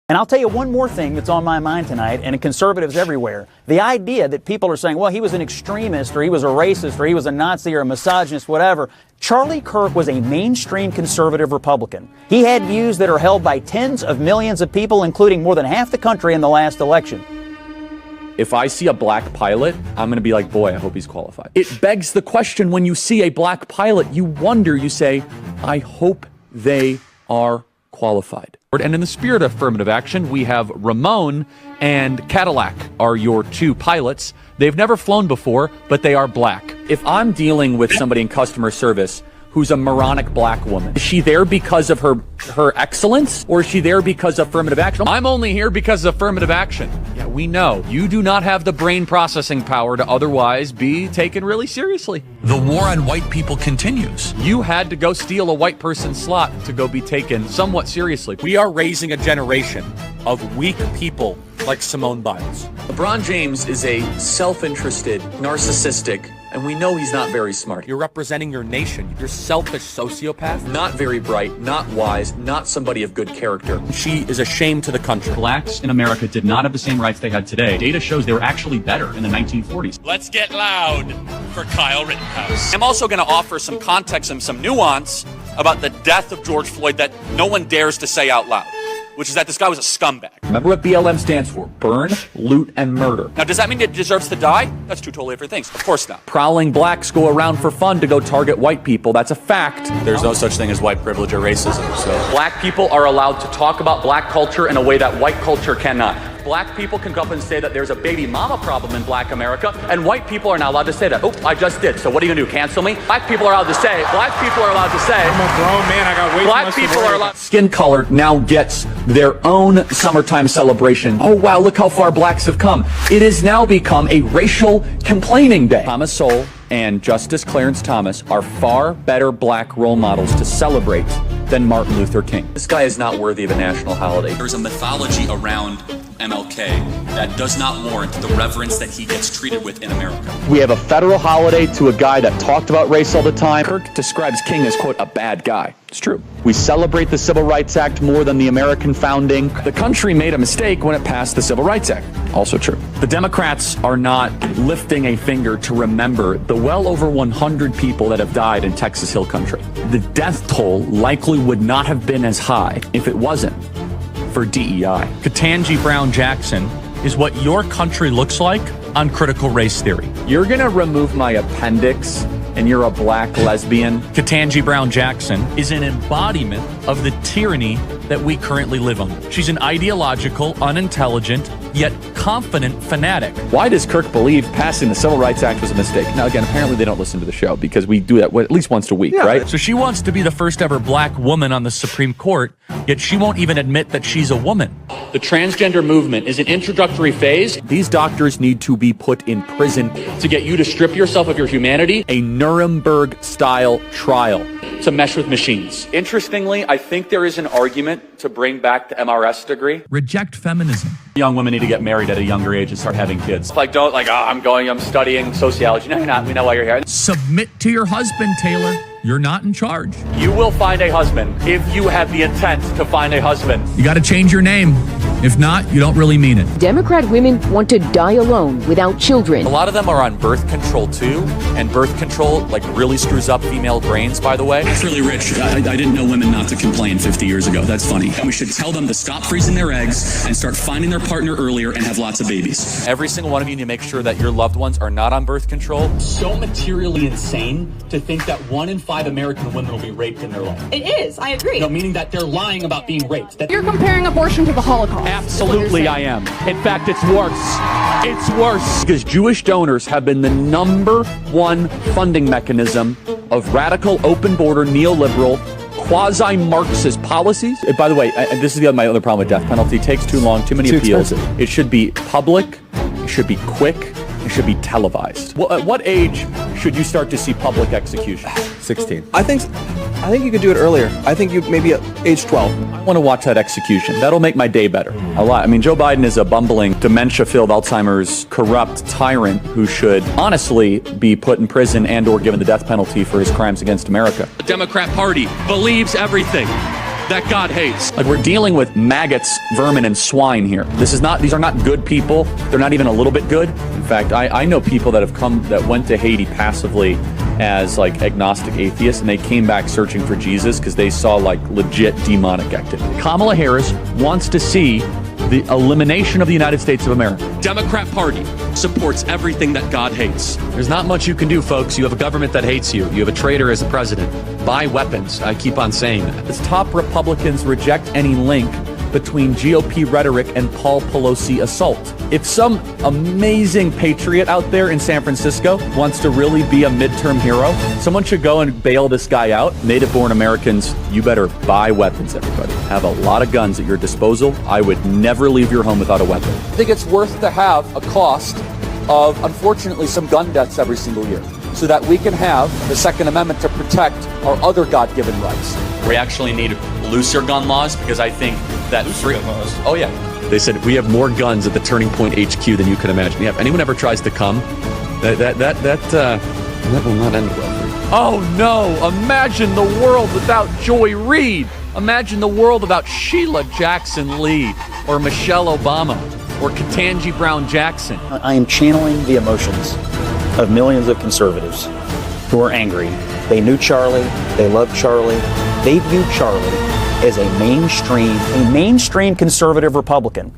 And I'll tell you one more thing that's on my mind tonight, and conservatives everywhere. The idea that people are saying, well, he was an extremist, or he was a racist, or he was a Nazi, or a misogynist, whatever. Charlie Kirk was a mainstream conservative Republican. He had views that are held by tens of millions of people, including more than half the country in the last election. If I see a black pilot, I'm going to be like, boy, I hope he's qualified. It begs the question, when you see a black pilot, you wonder, you say, I hope they are qualified. And in the spirit of affirmative action, we have Ramon and Cadillac are your two pilots. They've never flown before, but they are black. If I'm dealing with somebody in customer service who's a moronic black woman, is she there because of her excellence, or is she there because of affirmative action? I'm only here because of affirmative action. Yeah, we know. You do not have the brain processing power to otherwise be taken really seriously. The war on white people continues. You had to go steal a white person's slot to go be taken somewhat seriously. We are raising a generation of weak people like Simone Biles. LeBron James is a self-interested, narcissistic, and we know he's not very smart. You're representing your nation. You're selfish sociopath. Not very bright, not wise, not somebody of good character. She is a shame to the country. Blacks in America did not have the same rights they had today. Data shows they were actually better in the 1940s. Let's get loud for Kyle Rittenhouse. I'm also going to offer some context and some nuance about the death of George Floyd that no one dares to say out loud, which is that this guy was a scumbag. Remember what BLM stands for? Burn, loot, and murder. Now, does that mean it deserves to die? That's two totally different things. Of course not. Prowling blacks go around for fun to go target white people. That's a fact. There's no such thing as white privilege or racism, so. Black people are allowed to talk about black culture in a way that white culture cannot. Black people can go up and say that there's a baby mama problem in black America, and white people are not allowed to say that. Oh, I just did. So what are you gonna do, cancel me? Black people are allowed to say, I'm a grown man, I got way black too much people to are allowed. Skin color now gets their own summertime celebration. Oh wow, look how far blacks have come. It has now become a racial complaining day. Thomas Sowell and Justice Clarence Thomas are far better black role models to celebrate than Martin Luther King. This guy is not worthy of a national holiday. There's a mythology around MLK that does not warrant the reverence that he gets treated with in America. We have a federal holiday to a guy that talked about race all the time. Kirk describes King as, quote, a bad guy. It's true. We celebrate the Civil Rights Act more than the American founding. The country made a mistake when it passed the Civil Rights Act. Also true. The Democrats are not lifting a finger to remember the well over 100 people that have died in Texas Hill Country. The death toll likely would not have been as high if it wasn't for DEI. Ketanji Brown Jackson is what your country looks like on critical race theory. You're gonna remove my appendix and you're a black lesbian? Ketanji Brown Jackson is an embodiment of the tyranny that we currently live under. She's an ideological, unintelligent, yet confident fanatic. Why does Kirk believe passing the Civil Rights Act was a mistake? Now, again, apparently they don't listen to the show because we do that at least once a week, right? So she wants to be the first ever black woman on the Supreme Court, yet she won't even admit that she's a woman. The transgender movement is an introductory phase. These doctors need to be put in prison to get you to strip yourself of your humanity. A Nuremberg-style trial to mesh with machines. Interestingly, I think there is an argument to bring back the MRS degree. Reject feminism. Young women need to get married at a younger age and start having kids. I'm studying sociology. No, you're not. We know why you're here. Submit to your husband, Taylor. You're not in charge. You will find a husband if you have the intent to find a husband. You got to change your name. If not, you don't really mean it. Democrat women want to die alone without children. A lot of them are on birth control too, and birth control really screws up female brains, by the way. That's really rich. I didn't know women not to complain 50 years ago. That's funny. We should tell them to stop freezing their eggs and start finding their partner earlier and have lots of babies. Every single one of you need to make sure that your loved ones are not on birth control. So materially insane to think that 1 in 5 American women will be raped in their life. It is, I agree. No, meaning that they're lying about being raped. You're comparing abortion to the Holocaust. Absolutely I am. In fact, it's worse. It's worse. Because Jewish donors have been the #1 funding mechanism of radical, open border, neoliberal, quasi-Marxist policies. By the way, this is my other problem with death penalty. It takes too long, too many appeals. Expensive. It should be public, it should be quick, it should be televised. At what age should you start to see public execution? 16. I think you could do it earlier. I think you maybe at age 12. I want to watch that execution. That'll make my day better. A lot. I mean, Joe Biden is a bumbling, dementia-filled, Alzheimer's, corrupt tyrant who should honestly be put in prison and or given the death penalty for his crimes against America. The Democrat Party believes everything. that God hates. Like, we're dealing with maggots, vermin, and swine here. These are not good people. They're not even a little bit good. In fact, I know people that went to Haiti passively as like agnostic atheists, and they came back searching for Jesus because they saw like legit demonic activity. Kamala Harris wants to see the elimination of the United States of America. Democrat Party supports everything that God hates. There's not much you can do, folks. You have a government that hates you. You have a traitor as the president. Buy weapons. I keep on saying that. As top Republicans reject any link between GOP rhetoric and Paul Pelosi assault. If some amazing patriot out there in San Francisco wants to really be a midterm hero, someone should go and bail this guy out. Native-born Americans, you better buy weapons, everybody. Have a lot of guns at your disposal. I would never leave your home without a weapon. I think it's worth to have a cost of, unfortunately, some gun deaths every single year, so that we can have the Second Amendment to protect our other God-given rights. We actually need looser gun laws because I think that Oh yeah. They said we have more guns at the Turning Point HQ than you can imagine. Yeah, if anyone ever tries to come, that will not end well for you. Oh no! Imagine the world without Joy Reid. Imagine the world without Sheila Jackson Lee or Michelle Obama or Ketanji Brown Jackson. I am channeling the emotions of millions of conservatives who are angry. They knew Charlie. They loved Charlie. They view Charlie as a mainstream conservative Republican.